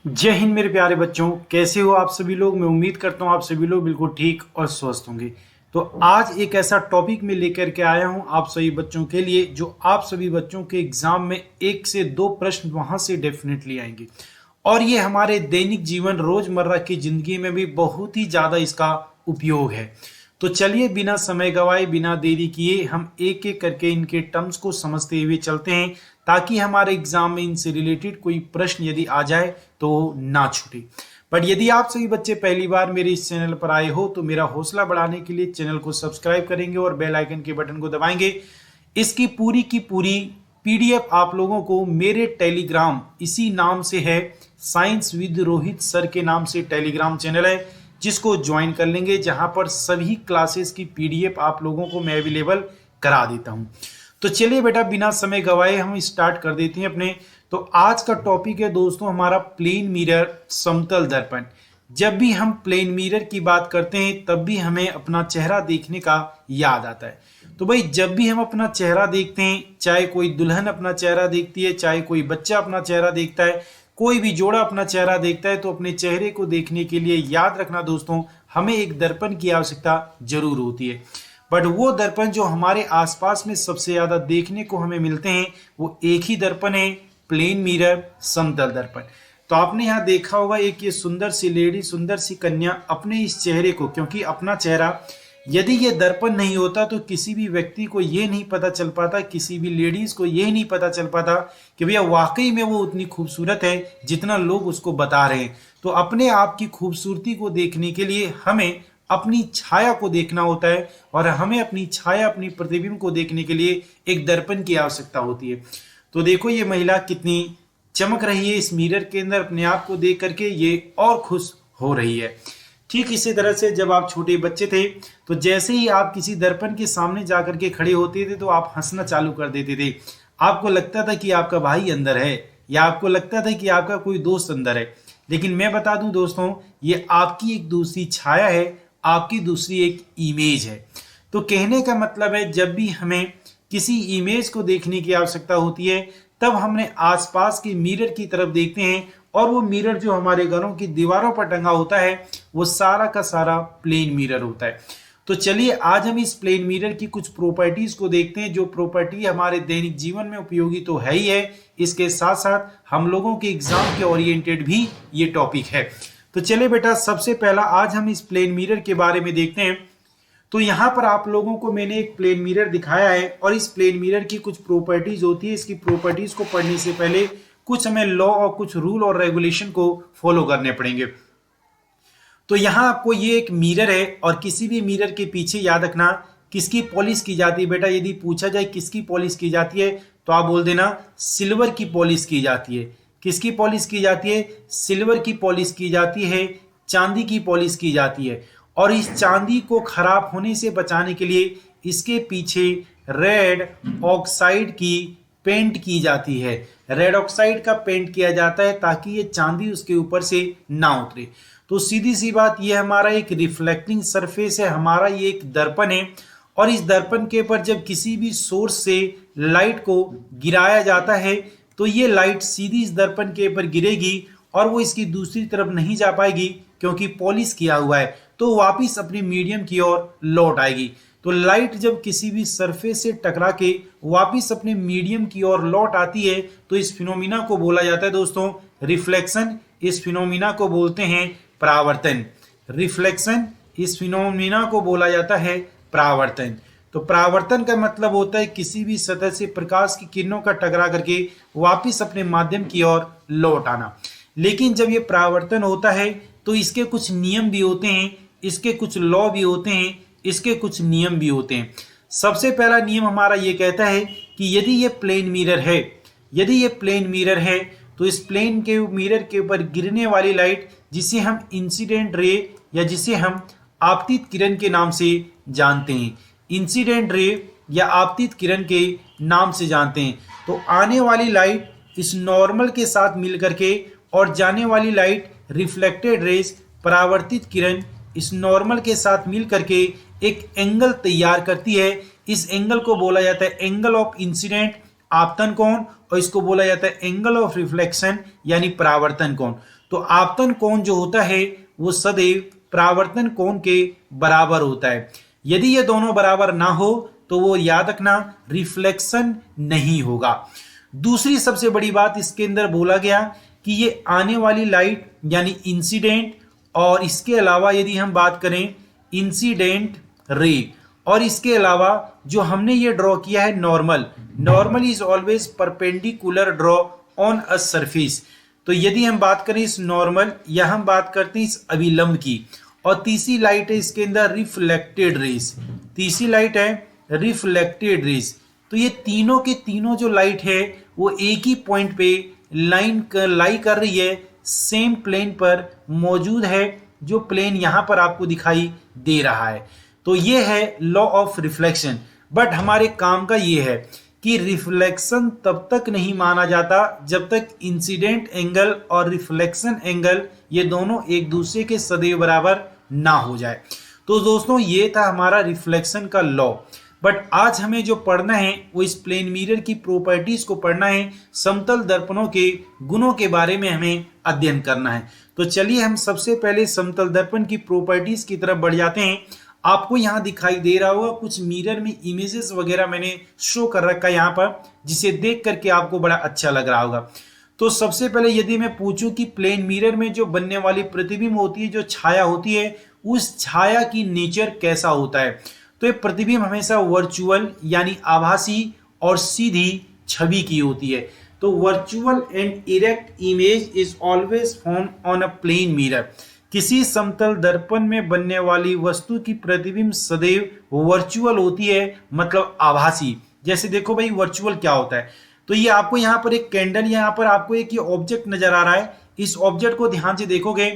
जय हिंद मेरे प्यारे बच्चों, कैसे हो आप सभी लोग। मैं उम्मीद करता हूँ आप सभी लोग बिल्कुल ठीक और स्वस्थ होंगे। तो आज एक ऐसा टॉपिक में लेकर के आया हूँ आप सभी बच्चों के लिए, जो आप सभी बच्चों के एग्जाम में 1 से 2 प्रश्न वहां से डेफिनेटली आएंगे। और ये हमारे दैनिक जीवन रोजमर्रा की जिंदगी में भी बहुत ही ज्यादा इसका उपयोग है। तो चलिए बिना समय गवाए, बिना देरी किए हम एक एक करके इनके टर्म्स को समझते हुए चलते हैं, ताकि हमारे एग्जाम में इनसे रिलेटेड कोई प्रश्न यदि आ जाए तो ना छूटे। बट यदि आप सभी बच्चे पहली बार मेरे इस चैनल पर आए हो तो मेरा हौसला बढ़ाने के लिए चैनल को सब्सक्राइब करेंगे और बेल आइकन के बटन को दबाएंगे। इसकी पूरी की पूरी पीडीएफ आप लोगों को मेरे टेलीग्राम, इसी नाम से है, साइंस विद रोहित सर के नाम से टेलीग्राम चैनल है, जिसको ज्वाइन कर लेंगे, जहां पर सभी क्लासेस की पीडीएफ आप लोगों को मैं अवेलेबल करा देता हूं। तो चलिए बेटा बिना समय गवाए हम स्टार्ट कर देते हैं अपने। तो आज का टॉपिक है दोस्तों हमारा प्लेन मिरर, समतल दर्पण। जब भी हम प्लेन मिरर की बात करते हैं तब भी हमें अपना चेहरा देखने का याद आता है। तो भाई जब भी हम अपना चेहरा देखते हैं, चाहे कोई दुल्हन अपना चेहरा देखती है, चाहे कोई बच्चा अपना चेहरा देखता है, कोई भी जोड़ा अपना चेहरा देखता है, तो अपने चेहरे को देखने के लिए याद रखना दोस्तों, हमें एक दर्पण की आवश्यकता जरूर होती है। बट वो दर्पण जो हमारे आसपास में सबसे ज्यादा देखने को हमें मिलते हैं वो एक ही दर्पण है, प्लेन मिरर, समतल दर्पण। तो आपने यहाँ देखा होगा एक ये सुंदर सी लेडी, सुंदर सी कन्या अपने इस चेहरे को, क्योंकि अपना चेहरा यदि ये दर्पण नहीं होता तो किसी भी व्यक्ति को ये नहीं पता चल पाता, किसी भी लेडीज को ये नहीं पता चल पाता कि भैया वाकई में वो उतनी खूबसूरत है जितना लोग उसको बता रहे हैं। तो अपने आप की खूबसूरती को देखने के लिए हमें अपनी छाया को देखना होता है, और हमें अपनी छाया, अपनी प्रतिबिंब को देखने के लिए एक दर्पण की आवश्यकता होती है। तो देखो ये महिला कितनी चमक रही है इस मिरर के अंदर, अपने आप को देख करके ये और खुश हो रही है। ठीक इसी तरह से जब आप छोटे बच्चे थे तो जैसे ही आप किसी दर्पण के सामने जाकर के खड़े होते थे तो आप हंसना चालू कर देते थे। आपको लगता था कि आपका भाई अंदर है, या आपको लगता था कि आपका कोई दोस्त अंदर है। लेकिन मैं बता दूं दोस्तों, ये आपकी एक दूसरी छाया है, आपकी दूसरी एक इमेज है। तो कहने का मतलब है जब भी हमें किसी इमेज को देखने की आवश्यकता होती है तब हमने आसपास के मिरर की तरफ देखते हैं, और वो मिरर जो हमारे घरों की दीवारों पर टंगा होता है वो सारा का सारा प्लेन मिरर होता है। तो चलिए आज हम इस प्लेन मिरर की कुछ प्रॉपर्टीज को देखते हैं, जो प्रॉपर्टी हमारे दैनिक जीवन में उपयोगी तो है ही है, इसके साथ साथ हम लोगों के एग्जाम के ओरिएंटेड भी ये टॉपिक है। तो चलिए बेटा सबसे पहला आज हम इस प्लेन मिरर के बारे में देखते हैं। तो यहाँ पर आप लोगों को मैंने एक प्लेन मिरर दिखाया है, और इस प्लेन मिरर की कुछ प्रॉपर्टीज होती है। इसकी प्रॉपर्टीज को पढ़ने से पहले कुछ हमें लॉ और कुछ रूल और रेगुलेशन को फॉलो करने पड़ेंगे। तो यहाँ आपको ये एक मिरर है, और किसी भी मिरर के पीछे याद रखना किसकी पॉलिश की जाती है। बेटा यदि पूछा जाए किसकी पॉलिश की जाती है तो आप बोल देना सिल्वर की पॉलिश की जाती है। किसकी पॉलिश की जाती है? सिल्वर की पॉलिश की जाती है, चांदी की पॉलिश की जाती है। और इस चांदी को खराब होने से बचाने के लिए इसके पीछे रेड ऑक्साइड की पेंट की जाती है। रेड ऑक्साइड का पेंट किया जाता है ताकि ये चांदी उसके ऊपर से ना उतरे। तो सीधी सी बात, ये हमारा एक रिफ्लेक्टिंग सरफेस है, हमारा ये एक दर्पण है, और इस दर्पण के ऊपर जब किसी भी सोर्स से लाइट को गिराया जाता है तो ये लाइट सीधी इस दर्पण के ऊपर गिरेगी, और वो इसकी दूसरी तरफ नहीं जा पाएगी क्योंकि पॉलिश किया हुआ है, तो वापिस अपनी मीडियम की ओर लौट आएगी। तो लाइट जब किसी भी सरफेस से टकरा के वापिस अपने मीडियम की ओर लौट आती है तो इस फिनोमिना को बोला जाता है दोस्तों रिफ्लेक्शन। इस फिनोमिना को बोलते हैं परावर्तन। रिफ्लेक्शन, इस फिनोमिना को बोला जाता है परावर्तन। तो परावर्तन का मतलब होता है किसी भी सतह से प्रकाश की किरणों का टकरा करके वापिस अपने माध्यम की ओर लौट आना। लेकिन जब ये परावर्तन होता है तो इसके कुछ नियम भी होते हैं, इसके कुछ लॉ भी होते हैं, इसके कुछ नियम भी होते हैं। सबसे पहला नियम हमारा ये कहता है कि यदि ये प्लेन मिरर है, यदि ये प्लेन मिरर है तो इस प्लेन के मिरर के ऊपर गिरने वाली लाइट, जिसे हम इंसिडेंट रे या जिसे हम आपतित किरण के नाम से जानते हैं, इंसिडेंट रे या आपतित किरण के नाम से जानते हैं, तो आने वाली लाइट इस नॉर्मल के साथ मिल करके और जाने वाली लाइट रिफ्लेक्टेड रेज, परावर्तित किरण, इस नॉर्मल के साथ मिल करके एक एंगल तैयार करती है। इस एंगल को बोला जाता है एंगल ऑफ इंसिडेंट आपतन कोण और इसको बोला जाता है एंगल ऑफ रिफ्लेक्शन यानी परावर्तन कोण। तो आपतन कोण जो होता है वो सदैव परावर्तन कोण के बराबर होता है। यदि ये दोनों बराबर ना हो तो वो याद रखना रिफ्लेक्शन नहीं होगा। दूसरी सबसे बड़ी बात इसके अंदर बोला गया कि ये आने वाली लाइट यानी इंसिडेंट, और इसके अलावा यदि हम बात करें इंसिडेंट रे, और इसके अलावा जो हमने ये ड्रॉ किया है normal, normal is always perpendicular draw on a surface. तो यदि हम बात करें इस नॉर्मल या हम बात करते हैं इस अभिलंब की, और तीसरी लाइट है इसके अंदर रिफ्लेक्टेड रेस, तीसरी लाइट है रिफ्लेक्टेड रेस। तो ये तीनों के तीनों जो लाइट है वो एक ही पॉइंट पे लाई कर रही है, सेम प्लेन पर मौजूद है, जो प्लेन यहां पर आपको दिखाई दे रहा है। तो ये है लॉ ऑफ रिफ्लेक्शन। बट हमारे काम का ये है कि रिफ्लेक्शन तब तक नहीं माना जाता जब तक इंसिडेंट एंगल और रिफ्लेक्शन एंगल ये दोनों एक दूसरे के सदैव बराबर ना हो जाए। तो दोस्तों ये था हमारा रिफ्लेक्शन का लॉ। बट आज हमें जो पढ़ना है वो इस प्लेन मिरर की प्रॉपर्टीज को पढ़ना है, समतल दर्पणों के गुणों के बारे में हमें अध्ययन करना है। तो चलिए हम सबसे पहले समतल दर्पण की प्रॉपर्टीज की तरफ बढ़ जाते हैं। आपको यहाँ दिखाई दे रहा होगा कुछ मिरर में इमेजेस वगैरह मैंने शो कर रखा है यहाँ पर, जिसे देख करके आपको बड़ा अच्छा लग रहा होगा। तो सबसे पहले यदि मैं पूछूं कि प्लेन मिरर में जो बनने वाली प्रतिबिंब होती है, जो छाया होती है, उस छाया की नेचर कैसा होता है, तो ये प्रतिबिंब हमेशा वर्चुअल यानी आभासी और सीधी छवि की होती है। तो virtual and erect image is always found on a plane mirror. किसी समतल दर्पण में बनने वाली वस्तु की प्रतिबिंब सदैव वर्चुअल होती है, मतलब आभासी। जैसे देखो भाई वर्चुअल क्या होता है, तो ये आपको यहाँ पर एक कैंडल, यहाँ पर आपको एक ये ऑब्जेक्ट नजर आ रहा है। इस ऑब्जेक्ट को ध्यान से देखोगे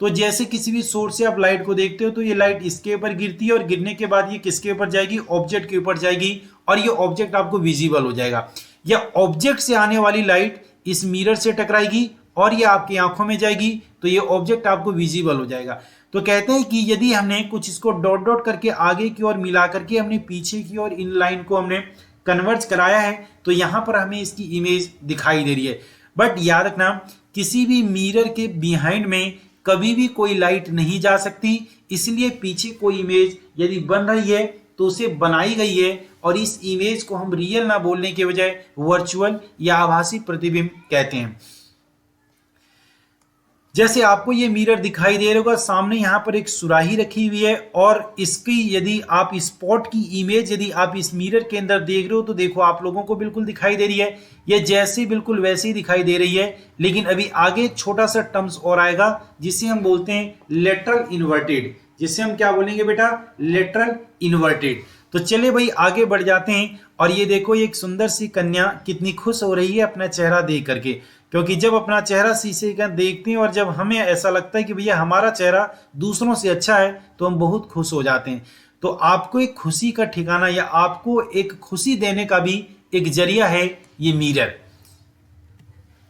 तो जैसे किसी भी सोर्स से आप लाइट को देखते हो तो ये लाइट इसके ऊपर गिरती है, और गिरने के बाद ये किसके ऊपर जाएगी, ऑब्जेक्ट के ऊपर जाएगी, और ये ऑब्जेक्ट आपको विजिबल हो जाएगा। या ऑब्जेक्ट से आने वाली लाइट इस मिरर से टकराएगी और ये आपकी आंखों में जाएगी, तो ये ऑब्जेक्ट आपको विजिबल हो जाएगा। तो कहते हैं कि यदि हमने कुछ इसको डॉट डॉट करके आगे की ओर मिला करके हमने पीछे की ओर इन लाइन को हमने कन्वर्ज कराया है, तो यहाँ पर हमें इसकी इमेज दिखाई दे रही है। बट याद रखना किसी भी मिरर के बिहाइंड में कभी भी कोई लाइट नहीं जा सकती, इसलिए पीछे कोई इमेज यदि बन रही है तो उसे बनाई गई है, और इस इमेज को हम रियल ना बोलने के बजाय वर्चुअल या आभासी प्रतिबिंब कहते हैं। जैसे आपको ये मिरर दिखाई दे रहा होगा, सामने यहाँ पर एक सुराही रखी हुई है, और इसकी यदि आप स्पॉट की इमेज यदि आप इस मिरर के अंदर देख रहे हो तो देखो आप लोगों को बिल्कुल दिखाई दे रही है, ये जैसे बिल्कुल वैसे ही दिखाई दे रही है। लेकिन अभी आगे एक छोटा सा टर्म्स और आएगा जिसे हम बोलते हैं लेटरल इन्वर्टेड, जिसे हम क्या बोलेंगे बेटा, लेटरल इन्वर्टेड। तो चले भाई आगे बढ़ जाते हैं, और ये देखो एक सुंदर सी कन्या कितनी खुश हो रही है अपना चेहरा देख करके, क्योंकि जब अपना चेहरा शीशे का देखते हैं और जब हमें ऐसा लगता है कि भैया हमारा चेहरा दूसरों से अच्छा है तो हम बहुत खुश हो जाते हैं। तो आपको एक खुशी का ठिकाना या आपको एक खुशी देने का भी एक जरिया है ये मिरर।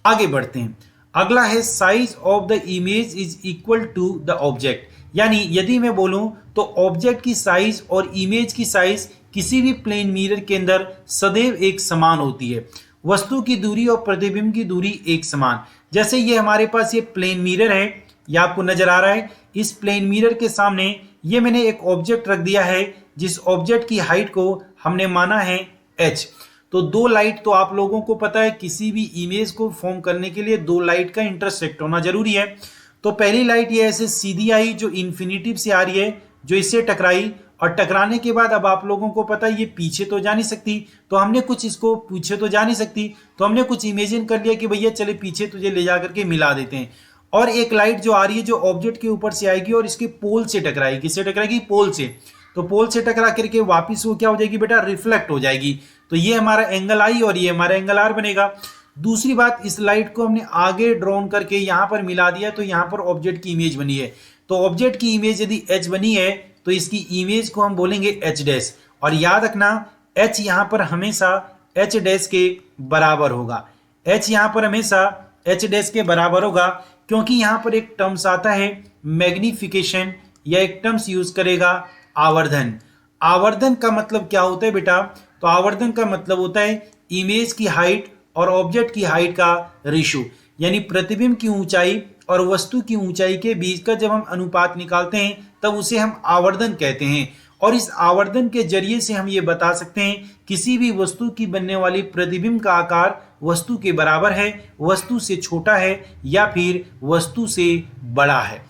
आगे बढ़ते हैं, अगला है size of the image is equal to the object. यानी यदि मैं बोलूं तो ऑब्जेक्ट की साइज और इमेज की साइज किसी भी प्लेन मिरर के अंदर सदैव एक समान होती है। वस्तु की दूरी और प्रतिबिंब की दूरी एक समान। जैसे ये हमारे पास ये प्लेन मिरर है, ये आपको नजर आ रहा है। इस प्लेन मिरर के सामने ये मैंने एक ऑब्जेक्ट रख दिया है, जिस ऑब्जेक्ट की हाइट को हमने माना है h। तो दो लाइट, तो आप लोगों को पता है किसी भी इमेज को फॉर्म करने के लिए दो लाइट का इंटरसेक्ट होना जरूरी है। तो पहली लाइट ये ऐसे सीधी आई जो इन्फिनिटिव से आ रही है, जो इससे टकराई, और टकराने के बाद अब आप लोगों को पता है ये पीछे तो जा नहीं सकती, तो हमने कुछ इसको पीछे तो जा नहीं सकती, तो हमने कुछ इमेजिन कर लिया कि भैया चले पीछे तुझे ले जा करके मिला देते हैं। और एक लाइट जो आ रही है जो ऑब्जेक्ट के ऊपर से आएगी और इसके पोल से टकराएगी, किससे टकराएगी, पोल से। तो पोल से टकरा करके वापिस वो क्या हो जाएगी बेटा, रिफ्लेक्ट हो जाएगी। तो ये हमारा एंगल आई और ये हमारा एंगल आर बनेगा। दूसरी बात, इस लाइट को हमने आगे ड्रॉन करके यहाँ पर मिला दिया, तो यहाँ पर ऑब्जेक्ट की इमेज बनी है। तो ऑब्जेक्ट की इमेज यदि एच बनी है तो इसकी इमेज को हम बोलेंगे एच डैश। और याद रखना एच यहाँ पर हमेशा एच डैश के बराबर होगा, एच यहाँ पर हमेशा एच डैश के बराबर होगा, क्योंकि यहाँ पर एक टर्म्स आता है मैग्निफिकेशन, या एक टर्म्स यूज करेगा आवर्धन। आवर्धन का मतलब क्या होता है बेटा, तो आवर्धन का मतलब होता है इमेज की हाइट और ऑब्जेक्ट की हाइट का रेशियो, यानी प्रतिबिंब की ऊंचाई और वस्तु की ऊंचाई के बीच का जब हम अनुपात निकालते हैं तब उसे हम आवर्धन कहते हैं। और इस आवर्धन के जरिए से हम ये बता सकते हैं किसी भी वस्तु की बनने वाली प्रतिबिंब का आकार वस्तु के बराबर है, वस्तु से छोटा है या फिर वस्तु से बड़ा है।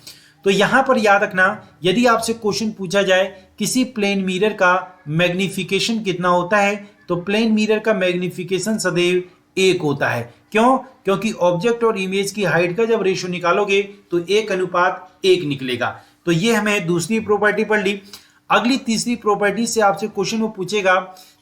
तो यहां पर याद रखना, यदि आपसे क्वेश्चन पूछा जाए किसी प्लेन मिरर का मैग्निफिकेशन कितना होता है, तो प्लेन मिरर का मैग्निफिकेशन सदैव 1 होता है। क्यों? क्योंकि ऑब्जेक्ट और इमेज की हाइट का जब रेशियो निकालोगे तो 1:1 निकलेगा। तो ये हमें दूसरी प्रॉपर्टी पढ़ ली। अगली तीसरी प्रॉपर्टी से आपसे क्वेश्चन वो पूछेगा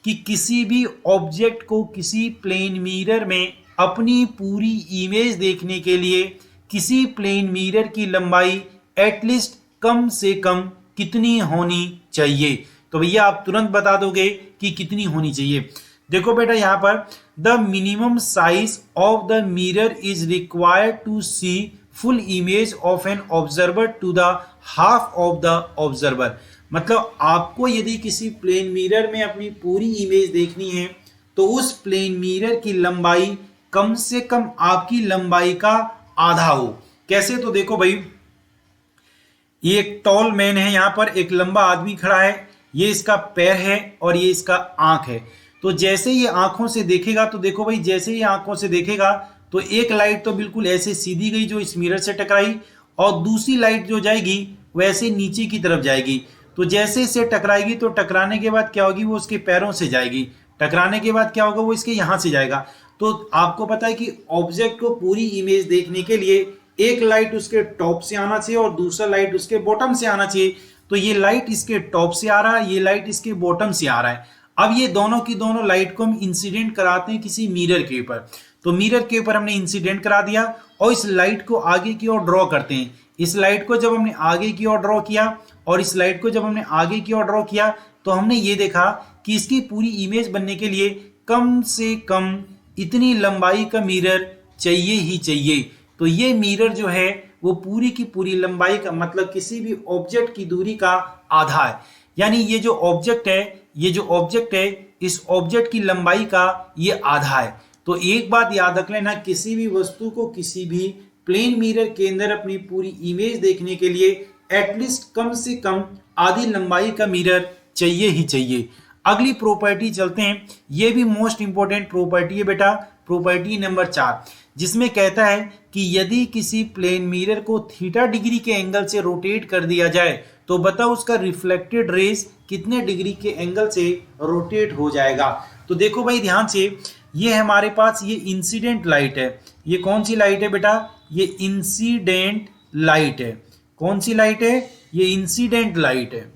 कि किसी भी ऑब्जेक्ट को किसी प्लेन मिरर में अपनी पूरी इमेज देखने के लिए किसी प्लेन मिरर की लंबाई एटलीस्ट कम से कम कितनी होनी चाहिए। तो भैया आप तुरंत बता दोगे कि कितनी होनी चाहिए। देखो बेटा, यहां पर the minimum size of the mirror is required to see full image of an observer to the half of the observer. मतलब आपको यदि किसी प्लेन मिरर में अपनी पूरी इमेज देखनी है तो उस प्लेन मिरर की लंबाई कम से कम आपकी लंबाई का आधा हो। कैसे? तो देखो भाई, ये एक टॉल मैन है, यहां पर एक लंबा आदमी खड़ा है, ये इसका पैर है और ये इसका आंख है। तो जैसे ये आंखों से देखेगा, तो देखो भाई, जैसे ये आंखों से देखेगा तो एक लाइट तो बिल्कुल ऐसे सीधी गई जो इस मिरर से टकराई, और दूसरी लाइट जो जाएगी वैसे नीचे की तरफ जाएगी। तो जैसे इससे टकराएगी तो टकराने के बाद क्या होगी, वो उसके पैरों से जाएगी, टकराने के बाद क्या होगा, वो इसके यहां से जाएगा। तो आपको पता है कि ऑब्जेक्ट को पूरी इमेज देखने के लिए एक लाइट उसके टॉप से आना चाहिए और दूसरा लाइट उसके बॉटम से आना चाहिए। तो ये लाइट इसके टॉप से आ रहा है, ये लाइट इसके बॉटम से आ रहा है। अब ये दोनों की दोनों लाइट को हम इंसिडेंट कराते हैं किसी मिरर के ऊपर। तो मिरर के ऊपर हमने इंसिडेंट करा दिया और इस लाइट को आगे की ओर ड्रॉ करते हैं। इस लाइट को जब हमने आगे की ओर ड्रॉ किया और इस लाइट को जब हमने आगे की ओर ड्रॉ किया तो हमने ये देखा कि इसकी पूरी इमेज बनने के लिए कम से कम इतनी लंबाई का मिरर चाहिए ही चाहिए। तो ये मिरर जो है वो पूरी की पूरी लंबाई का, मतलब किसी भी ऑब्जेक्ट की दूरी का आधा है। यानी ये जो ऑब्जेक्ट है इस ऑब्जेक्ट की लंबाई का ये आधा है। तो एक बात याद रख लेना, किसी भी वस्तु को किसी भी प्लेन मिरर के अंदर अपनी पूरी इमेज देखने के लिए एटलीस्ट कम से कम आधी लंबाई का मिरर चाहिए ही चाहिए। अगली प्रॉपर्टी चलते हैं, ये भी मोस्ट इंपॉर्टेंट प्रॉपर्टी है बेटा, प्रॉपर्टी नंबर 4, जिसमें कहता है कि यदि किसी प्लेन मिरर को थीटा डिग्री के एंगल से रोटेट कर दिया जाए तो बताओ उसका रिफ्लेक्टेड रेज कितने डिग्री के एंगल से रोटेट हो जाएगा। तो देखो भाई ध्यान से, ये हमारे पास ये इंसिडेंट लाइट है। ये कौन सी लाइट है बेटा? ये इंसिडेंट लाइट है। कौन सी लाइट है? ये इंसिडेंट लाइट है।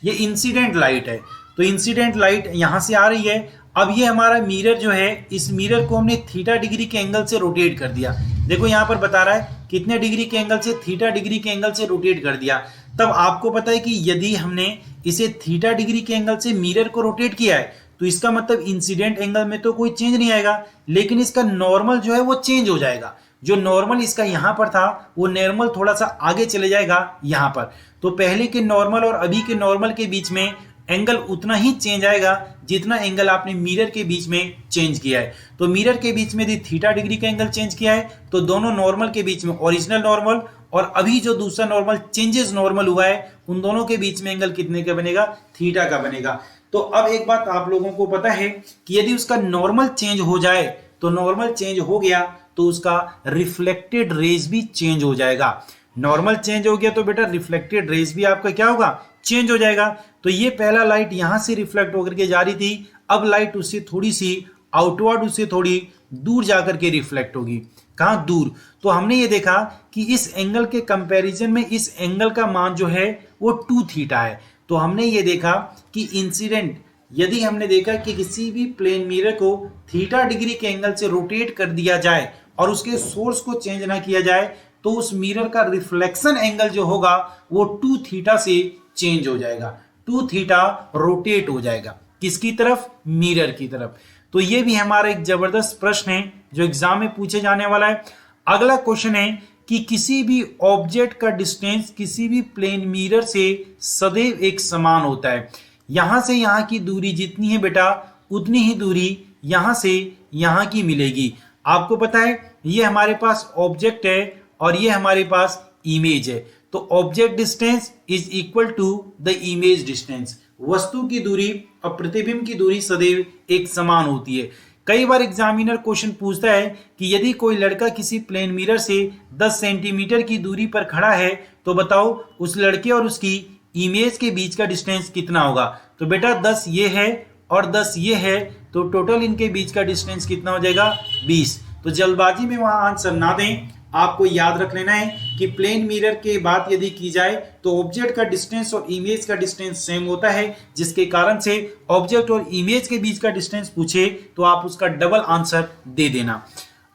ये इंसिडेंट लाइट है। तो इंसिडेंट लाइट यहां से आ रही है। अब ये हमारा मिरर जो है, इस मिरर को हमने थीटा डिग्री के एंगल से रोटेट कर दिया। देखो यहां पर बता रहा है कितने डिग्री के एंगल से, थीटा डिग्री के एंगल से रोटेट कर दिया। तब आपको पता है कि यदि हमने इसे थीटा डिग्री के एंगल से मिरर को रोटेट किया है तो इसका मतलब इंसिडेंट एंगल में तो कोई चेंज नहीं आएगा, लेकिन इसका नॉर्मल जो है वो चेंज हो जाएगा। जो नॉर्मल इसका यहां पर था वो नॉर्मल थोड़ा सा आगे चले जाएगा यहां पर। तो पहले के नॉर्मल और अभी के नॉर्मल के बीच में एंगल उतना ही चेंज आएगा जितना एंगल आपने मिरर के बीच में चेंज किया है। तो मिरर के बीच में यदि थीटा डिग्री का एंगल चेंज किया है तो दोनों नॉर्मल के बीच में, ओरिजिनल नॉर्मल और अभी जो दूसरा नॉर्मल चेंजेस नॉर्मल हुआ है, उन दोनों के बीच में एंगल कितने का बनेगा? थीटा का बनेगा। तो अब एक बात आप लोगों को पता है कि यदि उसका नॉर्मल चेंज हो जाए तो नॉर्मल चेंज हो गया तो उसका रिफ्लेक्टेड रेज भी चेंज हो जाएगा। नॉर्मल चेंज हो गया तो बेटा रिफ्लेक्टेड रेज भी आपका क्या होगा? चेंज हो जाएगा। तो ये पहला लाइट यहां से रिफ्लेक्ट होकर के जा रही थी, अब लाइट उससे थोड़ी सी आउटवर्ड, उससे थोड़ी दूर जाकर के रिफ्लेक्ट होगी। कहां? दूर। तो हमने ये देखा कि इस एंगल के कंपैरिजन में इस एंगल का मान जो है वो 2 थीटा है। तो हमने ये देखा कि इंसिडेंट, यदि हमने देखा कि किसी भी प्लेन मिरर को थीटा डिग्री के एंगल से रोटेट कर दिया जाए और उसके सोर्स को चेंज ना किया जाए तो उस मिरर का रिफ्लेक्शन एंगल जो होगा वो 2 थीटा से चेंज हो जाएगा। 2 थीटा रोटेट हो जाएगा किसकी तरफ? मिरर की तरफ। तो ये भी हमारा एक जबरदस्त प्रश्न है जो एग्जाम में पूछे जाने वाला है। अगला क्वेश्चन है कि किसी भी ऑब्जेक्ट का डिस्टेंस किसी भी प्लेन मिरर से सदैव एक समान होता है। यहां से यहां की दूरी जितनी है बेटा उतनी ही दूरी यहां से यहां की मिलेगी। आपको पता है ये हमारे पास ऑब्जेक्ट है और ये हमारे पास इमेज है, तो object distance is equal to the image distance. वस्तु की दूरी और प्रतिबिंब की दूरी सदैव एक समान होती है। कई बार एग्जामिनर क्वेश्चन पूछता है कि यदि कोई लड़का किसी प्लेन मिरर से 10 सेंटीमीटर की दूरी पर खड़ा है तो बताओ उस लड़के और उसकी इमेज के बीच का डिस्टेंस कितना होगा। तो बेटा 10 ये है और 10 ये है, तो टोटल इनके बीच का डिस्टेंस कितना हो जाएगा 20। तो जल्दबाजी में वहां आंसर ना दें, आपको याद रख लेना है कि प्लेन मिरर की बात यदि की जाए तो ऑब्जेक्ट का डिस्टेंस और इमेज का डिस्टेंस सेम होता है, जिसके कारण से ऑब्जेक्ट और इमेज के बीच का डिस्टेंस पूछे तो आप उसका डबल आंसर दे देना।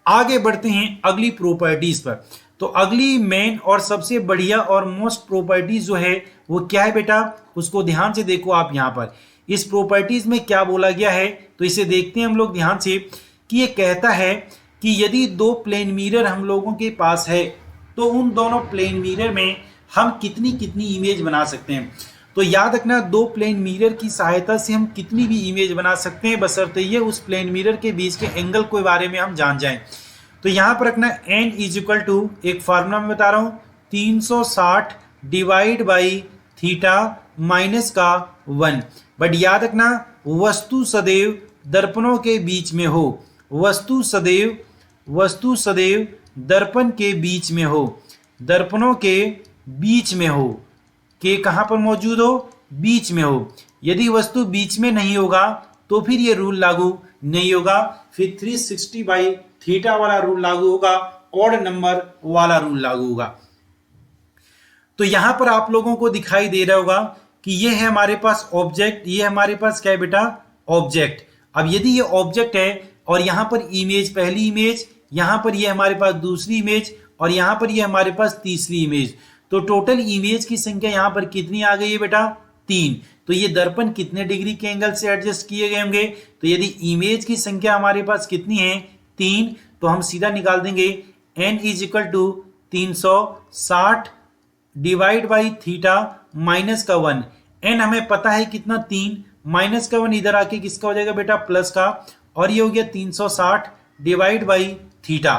आगे बढ़ते हैं अगली प्रॉपर्टीज पर। तो अगली मेन और सबसे बढ़िया और मोस्ट प्रॉपर्टीज जो है वो क्या है बेटा, उसको ध्यान से देखो आप। यहाँ पर इस प्रॉपर्टीज में क्या बोला गया है तो इसे देखते हैं हम लोग ध्यान से कि ये कहता है कि यदि दो प्लेन मिरर हम लोगों के पास है तो उन दोनों प्लेन मिरर में हम कितनी कितनी इमेज बना सकते हैं। तो याद रखना दो प्लेन मिरर की सहायता से हम कितनी भी इमेज बना सकते हैं, बशर्ते ये उस प्लेन मिरर के बीच के एंगल के बारे में हम जान जाएं। तो यहाँ पर रखना n इज इक्वल टू, एक फार्मूला में बता रहा हूँ, 360 डिवाइड बाई थीटा माइनस का 1। बट याद रखना वस्तु सदैव दर्पणों के बीच में हो, वस्तु सदैव दर्पण के बीच में हो, दर्पणों के बीच में हो, के कहाँ पर मौजूद हो, बीच में हो। यदि वस्तु बीच में नहीं होगा तो फिर ये रूल लागू नहीं होगा, फिर 360 बाई थीटा वाला रूल लागू होगा, ऑड नंबर वाला रूल लागू होगा। तो यहां पर आप लोगों को दिखाई दे रहा होगा कि ये है हमारे पास ऑब्जेक्ट, ये हमारे पास क्या है बेटा ऑब्जेक्ट। अब यदि ये ऑब्जेक्ट है और यहां पर इमेज, पहली इमेज, यहां पर ये हमारे पास दूसरी इमेज और यहां पर ये हमारे पास तीसरी इमेज, तो टोटल इमेज की संख्या यहां पर कितनी आ गई है बेटा 3। तो ये दर्पण कितने डिग्री के एंगल से एडजस्ट किए गए होंगे, तो यदि इमेज की संख्या हमारे पास कितनी है 3, तो हम सीधा निकाल देंगे n is equal to 360 divide by theta minus का 1। n हमें पता है कितना 3, माइनस का 1 इधर आके किसका हो जाएगा बेटा प्लस का, और ये हो गया 360 डिवाइड बाई थीटा।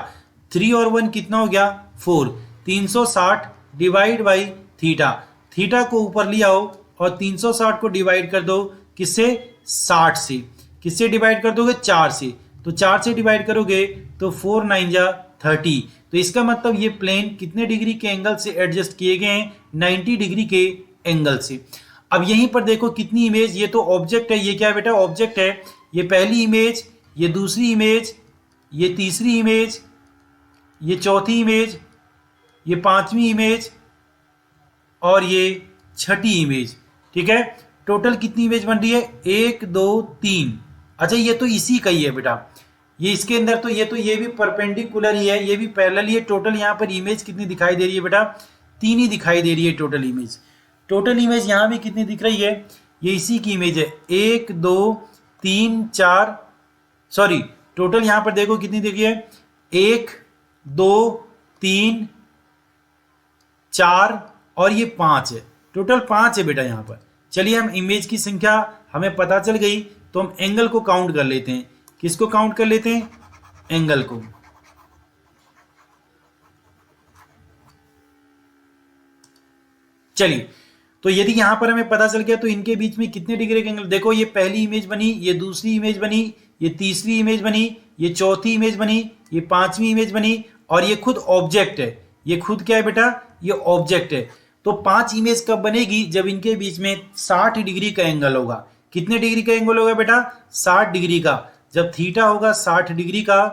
3 और 1 कितना हो गया 4, 360 डिवाइड बाई थीटा। थीटा को ऊपर ले आओ और 360 को डिवाइड कर दो किससे 60 से, किससे डिवाइड कर दोगे 4 से, तो 4 से डिवाइड करोगे तो 4 9 जा 30। तो इसका मतलब ये प्लेन कितने डिग्री के एंगल से एडजस्ट किए गए हैं 90 डिग्री के एंगल से। अब यहीं पर देखो कितनी इमेज, ये तो ऑब्जेक्ट है, ये क्या है बेटा ऑब्जेक्ट है, ये पहली इमेज, ये दूसरी इमेज, ये तीसरी इमेज, ये चौथी इमेज, ये पांचवी इमेज और ये छठी इमेज। ठीक है, टोटल कितनी इमेज बन रही है 1 2 3। अच्छा ये तो इसी का ही है बेटा, ये इसके अंदर तो ये भी परपेंडिकुलर ही है, ये भी पैरेलल ही है। टोटल यहाँ पर इमेज कितनी दिखाई दे रही है बेटा 3 ही दिखाई दे रही है टोटल इमेज। टोटल इमेज यहाँ भी कितनी दिख रही है, ये इसी की इमेज है 1 2 3 4, सॉरी टोटल यहाँ पर देखो कितनी दिख रही है 1 2 3 4 और ये 5 है, टोटल 5 है बेटा यहाँ पर। चलिए हम इमेज की संख्या हमें पता चल गई तो हम एंगल को काउंट कर लेते हैं। किसको काउंट कर लेते हैं, एंगल को। चलिए तो यदि यहां पर हमें पता चल गया तो इनके बीच में कितने डिग्री के एंगल, देखो ये पहली इमेज बनी, ये दूसरी इमेज बनी, ये तीसरी इमेज बनी, ये चौथी इमेज बनी, ये पांचवी इमेज बनी और ये खुद ऑब्जेक्ट है। ये खुद क्या है बेटा, ये ऑब्जेक्ट है। तो 5 इमेज कब बनेगी, जब इनके बीच में 60 डिग्री का एंगल होगा। कितने डिग्री का एंगल होगा बेटा 60 डिग्री का। जब थीटा होगा 60 डिग्री का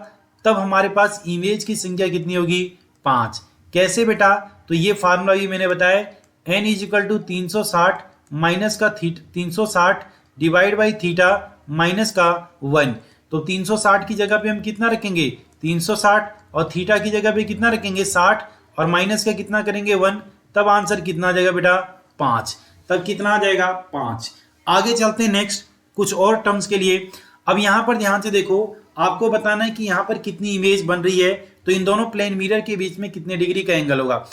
तब हमारे पास इमेज की संख्या कितनी होगी 5। कैसे बेटा, तो ये फार्मूला भी मैंने बताया, n is equal to 360 minus का 360 डिवाइड बाई थीटा माइनस का 1। तो 360 की जगह पे हम कितना रखेंगे 360 और थीटा की जगह पे कितना रखेंगे 60 और माइनस का कितना करेंगे 1, तब आंसर कितना आ जाएगा बेटा 5। तब कितना आ जाएगा 5। आगे चलते हैं नेक्स्ट कुछ और टर्म्स के लिए। अब यहाँ पर ध्यान से देखो, आपको बताना है कि यहाँ पर कितनी इमेज बन रही है, तो इन दोनों प्लेन मिरर के बीच में कितने डिग्री का एंगल होगा।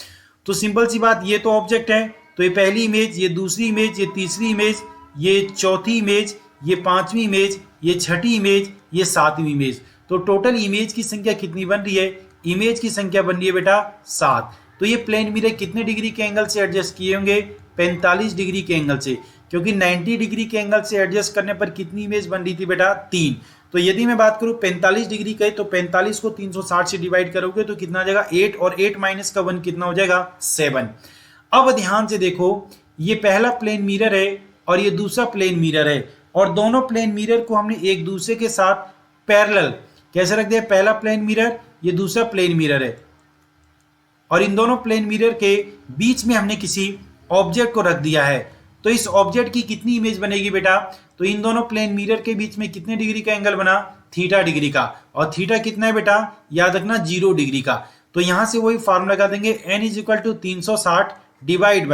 तो सिंपल सी बात, ये तो ऑब्जेक्ट है तो ये पहली इमेज, ये दूसरी इमेज, ये तीसरी इमेज, ये चौथी इमेज, ये पांचवी इमेज, ये छठी इमेज, ये सातवीं इमेज। तो टोटल इमेज की संख्या कितनी बन रही है? इमेज की संख्या बन रही है बेटा 7। तो ये प्लेन मिरर कितने डिग्री के एंगल से एडजस्ट किए होंगे? 45 डिग्री के एंगल से, क्योंकि 90 डिग्री के एंगल से एडजस्ट करने पर कितनी इमेज बन रही थी बेटा? 3। तो यदि मैं बात करूं 45 डिग्री का, तो 45 को 360 से डिवाइड करोगे तो कितना आ जाएगा? 8, और 8 माइनस का 1 कितना हो जाएगा? 7। अब ध्यान से देखो, ये पहला प्लेन मिरर है और ये दूसरा प्लेन मिरर है, और दोनों प्लेन मिरर को हमने एक दूसरे के साथ पैरेलल कैसे रख दिया? पहला प्लेन मिरर, ये दूसरा प्लेन मिरर है, और इन दोनों प्लेन मिरर के बीच में हमने किसी ऑब्जेक्ट को रख दिया है। तो इस ऑब्जेक्ट की कितनी इमेज बनेगी बेटा? तो इन दोनों प्लेन मिरर के बीच में कितने डिग्री का एंगल बना? थीटा डिग्री का। और थीटा कितना है बेटा? याद रखना 0 डिग्री का। तो यहां से वही फार्मूला लगा देंगे, n is equal to 360 divide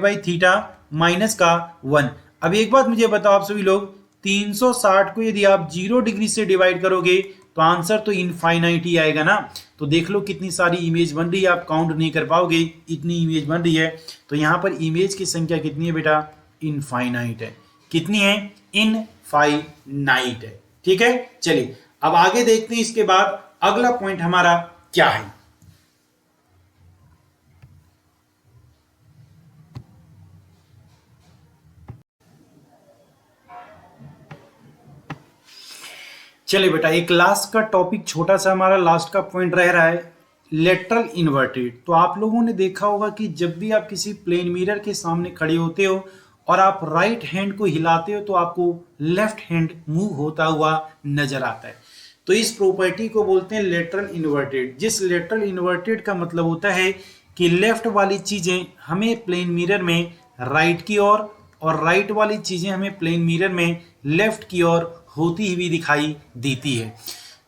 by theta minus का 1। अब एक बात मुझे बताओ आप सभी लोग, 360 को यदि आप 0 डिग्री से डिवाइड करोगे तो आंसर तो इनफाइनाइट ही आएगा ना। तो देख लो कितनी सारी इमेज बन रही है, आप काउंट नहीं कर पाओगे, इतनी इमेज बन रही है। तो यहां पर इमेज की संख्या कितनी है बेटा? इनफाइनाइट है। कितनी है? इनफाइनाइट है। ठीक है, चलिए अब आगे देखते हैं। इसके बाद अगला पॉइंट हमारा क्या है? चलिए बेटा, एक लास्ट का टॉपिक, छोटा सा हमारा लास्ट का पॉइंट रह रहा है, लेटरल इन्वर्टेड। तो आप लोगों ने देखा होगा कि जब भी आप किसी प्लेन मिरर के सामने खड़े होते हो और आप राइट हैंड को हिलाते हो तो आपको लेफ्ट हैंड मूव होता हुआ नजर आता है। तो इस प्रॉपर्टी को बोलते हैं लेटरल इन्वर्टेड। जिस लेटरल इन्वर्टेड का मतलब होता है कि लेफ्ट वाली चीजें हमें प्लेन मिरर में राइट की ओर, और राइट वाली चीजें हमें प्लेन मिरर में लेफ्ट की ओर होती हुई दिखाई देती है।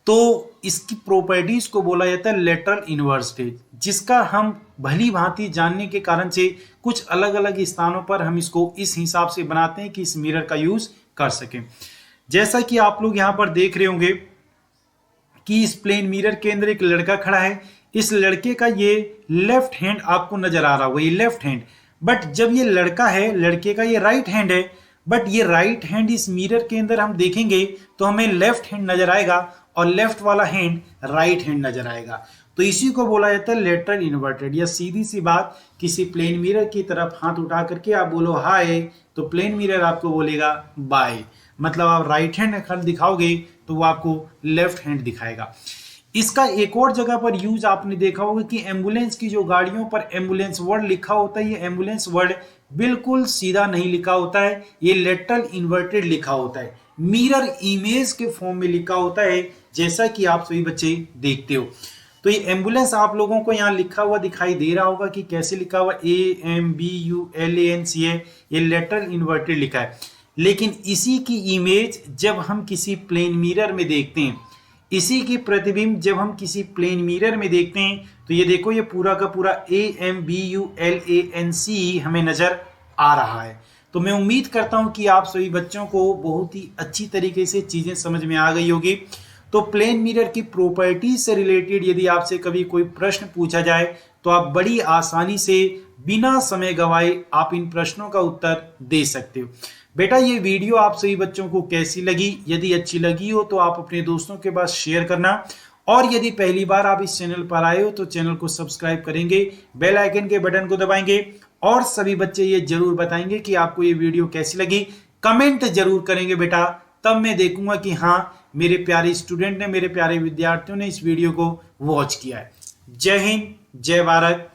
तो इसकी प्रॉपर्टीज को बोला जाता है लेटरल इन्वर्टेड, जिसका हम भली भांति जानने के कारण से कुछ अलग अलग स्थानों पर हम इसको इस हिसाब से बनाते हैं कि इस मिरर का यूज कर सकें। जैसा कि आप लोग यहां पर देख रहे होंगे कि इस प्लेन मिरर के अंदर एक लड़का खड़ा है। इस लड़के का ये लेफ्ट हैंड आपको नजर आ रहा होगा, ये लेफ्ट हैंड। बट जब ये लड़का है, लड़के का ये राइट हैंड है, बट ये राइट हैंड इस मिरर के अंदर हम देखेंगे तो हमें लेफ्ट हैंड नजर आएगा और लेफ्ट वाला हैंड राइट हैंड नजर आएगा। तो इसी को बोला जाता है लेटरल इन्वर्टेड। या सीधी सी बात, किसी प्लेन मिरर की तरफ हाथ उठा करके आप बोलो हाय, तो प्लेन मिरर आपको बोलेगा बाय। मतलब आप राइट हैंड दिखाओगे तो वो आपको लेफ्ट हैंड दिखाएगा। इसका एक और जगह पर यूज आपने देखा होगा कि एम्बुलेंस की जो गाड़ियों पर एम्बुलेंस वर्ड लिखा होता है, ये एम्बुलेंस वर्ड बिल्कुल सीधा नहीं लिखा होता है, ये लेटरल इन्वर्टेड लिखा होता है, मिरर इमेज के फॉर्म में लिखा होता है, जैसा कि आप सभी बच्चे देखते हो। तो ये एम्बुलेंस आप लोगों को यहाँ लिखा हुआ दिखाई दे रहा होगा कि कैसे लिखा हुआ, AMBULANCA, ये लेटरल इन्वर्टेड लिखा है। लेकिन इसी की इमेज जब हम किसी प्लेन मिरर में देखते हैं, इसी की प्रतिबिंब जब हम किसी प्लेन मिरर में देखते हैं, तो ये देखो ये पूरा का पूरा AMBULANCE हमें नजर आ रहा है। तो मैं उम्मीद करता हूं कि आप सभी बच्चों को बहुत ही अच्छी तरीके से चीजें समझ में आ गई होगी। तो प्लेन मिरर की प्रॉपर्टीज से रिलेटेड यदि आपसे कभी कोई प्रश्न पूछा जाए तो आप बड़ी आसानी से बिना समय गंवाए आप इन प्रश्नों का उत्तर दे सकते हो। बेटा ये वीडियो आप सभी बच्चों को कैसी लगी? यदि अच्छी लगी हो तो आप अपने दोस्तों के पास शेयर करना, और यदि पहली बार आप इस चैनल पर आए हो तो चैनल को सब्सक्राइब करेंगे, बेल आइकन के बटन को दबाएंगे, और सभी बच्चे ये जरूर बताएंगे कि आपको ये वीडियो कैसी लगी। कमेंट जरूर करेंगे बेटा, तब मैं देखूंगा कि हाँ मेरे प्यारे स्टूडेंट ने, मेरे प्यारे विद्यार्थियों ने इस वीडियो को वॉच किया है। जय हिंद, जय भारत,